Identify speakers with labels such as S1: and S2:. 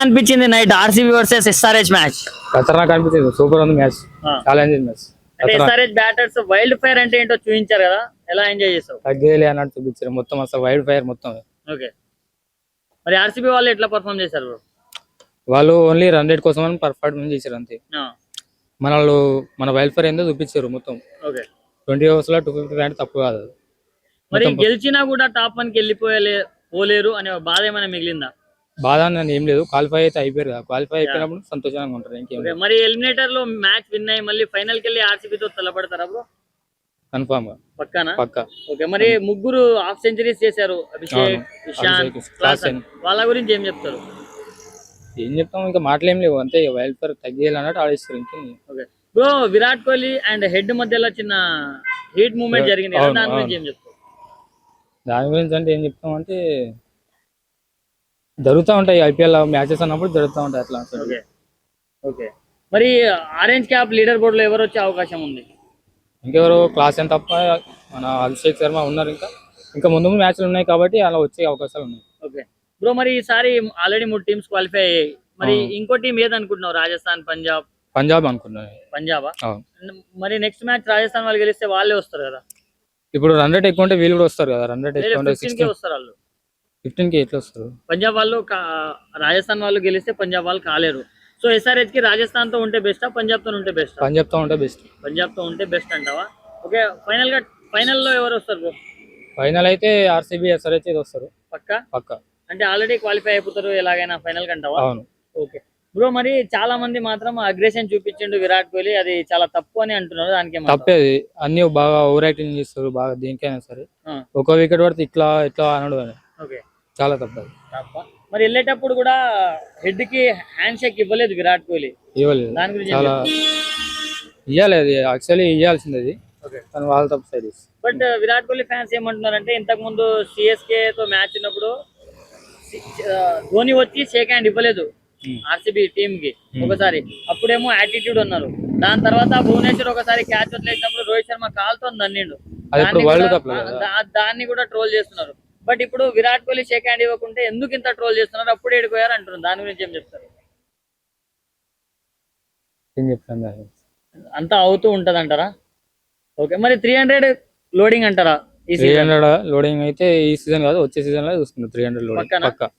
S1: అనిపించింది night RCB versus SRH match?
S2: ఖతర్నాక్ అనిపించింది. సూపర్ ఉంది మ్యాచ్. చాలా ఎంజాయ్ మ్యాచ్.
S1: అంటే ఎస్ఆర్హెచ్ బ్యాటర్స్ వైల్డ్ ఫైర్ అంటే ఏంటో చూపించారు కదా, ఎలా ఎంజాయ్ చేసావు?
S2: తగ్గేలే అన్నట్టు చూపించారు మొత్తం, అసలు వైల్డ్ ఫైర్ మొత్తం.
S1: ఓకే, మరి ఆర్సీబీ వాళ్ళు ఎట్లా పర్ఫార్మ్ చేశారు బ్రో?
S2: వాళ్ళు ఓన్లీ రన్ రేట్ కోసం పర్ఫార్మెన్స్ చేశారు అంతే. మన వైల్డ్ ఫైర్ ఏందో చూపించారు మొత్తం.
S1: ఓకే,
S2: 20 overs లో 250 అంటే తప్పు కాదు.
S1: మరి గెలిచినా కూడా టాప్ 1 కి వెళ్ళిపోలేరు అనే బాధ ఏమైనా మిగిలిందా?
S2: బాధ అని ఏం లేదు, క్వాలిఫై అయితే అయిపోయారు కదా. క్వాలిఫై అయిపోయినప్పుడు సంతోషంగా ఉంటారు. ఇంకేం
S1: మరి ఎలిమినేటర్ లో మ్యాచ్ విన్ అయ్యి మళ్ళీ ఫైనల్ కి వెళ్ళి ఆర్సీబీతో తలపడతారా బ్రో?
S2: కన్ఫర్మ్ గా,
S1: పక్కానా?
S2: పక్కా.
S1: ఓకే, మరి ముగ్గురు హాఫ్ సెంచరీస్ చేశారు, అభిషేక్, ఇషాంత్, క్లాసెన్. వాళ్ళ గురించి ఏం చెప్తారు?
S2: ఏం చెప్తాం, ఇంకా మాటలు ఏం లేవు అంతే. వైల్డ్ ఫైర్ తగ్గేయాలన్నట్టు ఆడేస్తారు. ఇంకేం.
S1: Okay bro, Virat Kohli and Head మధ్యలో చిన్న హీట్ మూవ్మెంట్ జరిగింది కదా, దాని గురించి ఏం చెప్తారు?
S2: దాని గురించి అంటే ఏం చెప్తాం అంటే, జరుగుతూ ఉంటాయి ఐపీఎల్ మ్యాచెస్ అన్నప్పుడు జరుగుతూ ఉంటాయి అట్లా.
S1: ఓకే ఓకే, మరి ఆరెంజ్ క్యాప్ లీడర్ బోర్డ్ లో ఎవరు వచ్చే అవకాశం ఉంది?
S2: ఇంకెవరు, క్లాసెన్ తప్ప మన అభిషేక్ శర్మ ఉన్నారు. ఇంకా ముందు మ్యాచ్లు ఉన్నాయి కాబట్టి అలా వచ్చే అవకాశాలు ఉన్నాయి.
S1: ఓకే బ్రో, మరి ఈసారి ఆల్రెడీ 3 టీమ్స్ క్వాలిఫై అయ్యాయి. మరి ఇంకో టీం ఏదనుకుంటున్నావు? రాజస్థాన్, పంజాబ్
S2: అనుకున్నాను.
S1: పంజాబా? మరి నెక్స్ట్ మ్యాచ్ రాజస్థాన్ వాళ్ళు గెలిస్తే వాళ్ళే వస్తారు కదా.
S2: ఇప్పుడు రన్ రేట్ ఎక్కువ ఉంటే వీళ్ళు కూడా వస్తారు కదా. రన్ రేట్ ఎక్కువ ఉంటే
S1: 16 వస్తారు వాళ్ళు.
S2: 15కి ఎట్లా వస్తారు?
S1: పంజాబ్ వాళ్ళు రాజస్థాన్ వాళ్ళు గెలిస్తే పంజాబ్ వాళ్ళు కాలేరు. సో ఎస్ఆర్హెచ్ కి రాజస్థాన్ తో ఉంటే బెస్టా, పంజాబ్ తో ఉంటే బెస్టా?
S2: పంజాబ్ తో ఉంటే బెస్ట్.
S1: పంజాబ్ తో ఉంటే బెస్ట్ అంటావా? ఓకే, ఫైనల్లో ఎవరు వస్తారు బ్రో?
S2: ఫైనల్ అయితే ఆర్సీబీ ఎస్ఆర్హెచ్ వస్తారు పక్కా.
S1: అంటే ఆల్రెడీ క్వాలిఫై అయిపోతారు ఎలాగైనా ఫైనల్ కంటావా?
S2: అవును.
S1: ఓకే బ్రో, మరి చాలా మంది మాత్రం అగ్రెషన్ చూపించిండు విరాట్ కోహ్లీ, అది చాలా తప్పు అని అంటున్నారు. దానికి
S2: తప్పేది. అన్ని బాగా ఓవర్ యాక్టింగ్ చేస్తారు బాగా, దేనికైనా సరే. ఒక వికెట్ పడితే ఇట్లా అనడు.
S1: ఓకే,
S2: చాలా తప్పదు.
S1: మరి వెళ్ళేటప్పుడు కూడా హెడ్ కి హ్యాండ్ షేక్ ఇవ్వలేదు విరాట్ కోహ్లీ.
S2: ఇవ్వలేదు.
S1: దాని గురించి
S2: చాలా ఇవ్వాలి, అది యాక్చువల్లీ ఇవ్వాల్సింది అది. కానీ వాళ్ళ తప్పు side.
S1: But Virat Kohli fans ఏమంటున్నారంటే, ఇంతకు ముందు సిఎస్కే తో మ్యాచ్ ఉన్నప్పుడు ధోని వచ్చి షేక్ హ్యాండ్ ఇవ్వలేదు ఆర్సీబీ టీమ్ కి ఒకసారి, అప్పుడేమో యాటిట్యూడ్ ఉన్నారు. దాని తర్వాత భువనేశ్వర్ ఒకసారి క్యాచ్ వదిలేసినప్పుడు రోహిత్ శర్మ కాల్తో దన్నిండు, దాన్ని కూడా ట్రోల్ చేస్తున్నారు. బట్ ఇప్పుడు విరాట్ కోహ్లీ షేక్ హ్యాండ్ ఇవ్వకుంటే ఎందుకు ఇంత ట్రోల్ చేస్తున్నారు, అప్పుడు ఏడిపోయారు అంటున్నారు. దాని గురించి ఏం చెప్తారు? అంతా అవుతూ ఉంటది అంటారా? ఓకే, మరి 300 లోడింగ్ అంటారా?
S2: 300 లోడింగ్ అయితే ఈ సీజన్ కాదు, వచ్చే సీజన్ లో చూసుకుంటాం. 300 లోడింగ్ పక్కా.